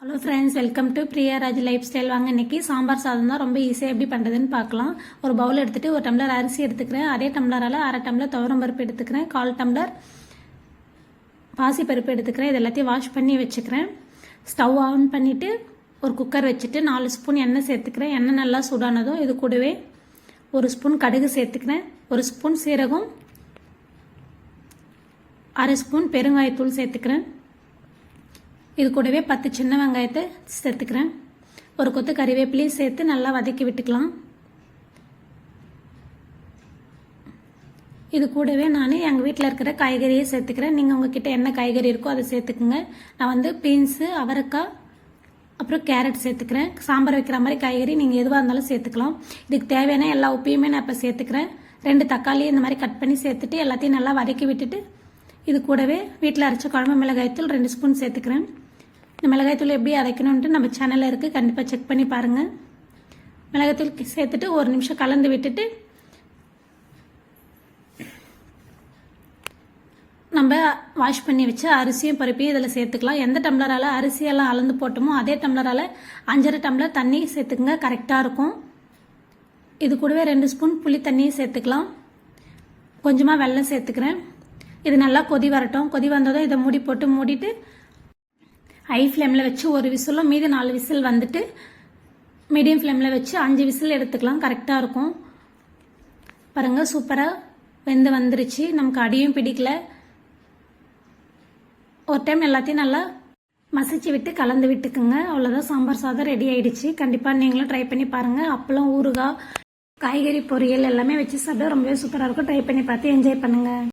Hello friends, welcome to Priyaraj life style. வாங்க இன்னைக்கு சாம்பார் சாதம் தான் ரொம்ப ஈஸியாக எப்படி பண்ணுறதுன்னு பார்க்கலாம். ஒரு பவுல் எடுத்துகிட்டு ஒரு டம்ளர் அரிசி எடுத்துக்கிறேன். அதே டம்ளரால் அரை டம்ளர் துவரம் பருப்பு எடுத்துக்கிறேன். 1/4 டம்ளர் பாசி பருப்பு எடுத்துக்கிறேன். இது எல்லாத்தையும் வாஷ் பண்ணி வச்சுக்கிறேன். ஸ்டவ் ஆன் பண்ணிவிட்டு ஒரு குக்கர் வச்சுட்டு 4 ஸ்பூன் எண்ணெய் சேர்த்துக்கிறேன். எண்ணெய் நல்லா சூடானதும் இது கூடவே 1 ஸ்பூன் கடுகு சேர்த்துக்கிறேன். 1 ஸ்பூன் சீரகம், அரை ஸ்பூன் பெருங்காயத்தூள் சேர்த்துக்கிறேன். இது கூடவே 10 சின்ன வெங்காயத்தை சேர்த்துக்கிறேன். ஒரு கொத்து கறிவேப்பிலையும் சேர்த்து நல்லா வதக்கி விட்டுக்கலாம். இது கூடவே நான் எங்கள் வீட்டில் இருக்கிற காய்கறியை சேர்த்துக்கிறேன். நீங்கள் உங்ககிட்ட என்ன காய்கறி இருக்கோ அதை சேர்த்துக்குங்க. நான் வந்து பீன்ஸு, அவரைக்காய், அப்புறம் கேரட் சேர்த்துக்கிறேன். சாம்பார் வைக்கிற மாதிரி காய்கறி நீங்கள் எதுவாக இருந்தாலும் சேர்த்துக்கலாம். இதுக்கு தேவையான எல்லா உப்பையுமே நான் இப்போ சேர்த்துக்கிறேன். 2 தக்காளி இந்த மாதிரி கட் பண்ணி சேர்த்துட்டு எல்லாத்தையும் நல்லா வதக்கி விட்டுட்டு இது கூடவே வீட்டில் அரைச்ச குழம்பு மிளகாய்த்தூள் 2 ஸ்பூன் சேர்த்துக்கிறேன். இந்த மிளகாய்த்தூள் எப்படி அரைக்கணும்ன்ட்டு நம்ம சேனலில் இருக்குது, கண்டிப்பாக செக் பண்ணி பாருங்கள். மிளகாய்த்தூள் சேர்த்துட்டு 1 நிமிஷம் கலந்து விட்டுட்டு நம்ம வாஷ் பண்ணி வச்சு அரிசியும் பருப்பையும் இதில் சேர்த்துக்கலாம். எந்த டம்ளரால் அரிசியெல்லாம் அளந்து போட்டோமோ அதே டம்ளரால் 5.5 டம்ளர் தண்ணி சேர்த்துக்குங்க, கரெக்டாக இருக்கும். இது கூடவே 2 ஸ்பூன் புளி தண்ணியும் சேர்த்துக்கலாம். கொஞ்சமாக வெல்லம் சேர்த்துக்கிறேன். இது நல்லா கொதி வரட்டும். கொதி வந்ததும் இதை மூடி போட்டு மூடிட்டு ஹை ஃப்ளேமில் வச்சு 1 விசிலும் மீதி 4 விசில் வந்துட்டு மீடியம் ஃப்ளேமில் வச்சு 5 விசில் எடுத்துக்கலாம், கரெக்டாக இருக்கும். பாருங்கள், சூப்பராக வெந்து வந்துருச்சு. நமக்கு அடியும் பிடிக்கல. ஒரு டைம் எல்லாத்தையும் நல்லா மசிச்சு விட்டு கலந்து விட்டுக்குங்க. அவ்வளோதான், சாம்பார் சாதம் ரெடி ஆயிடுச்சு. கண்டிப்பாக நீங்களும் ட்ரை பண்ணி பாருங்கள். அப்பளம், ஊறுகாய், காய்கறி பொரியல் எல்லாமே வச்சு சாப்பிட ரொம்பவே சூப்பராக இருக்கும். ட்ரை பண்ணி பார்த்து என்ஜாய் பண்ணுங்கள்.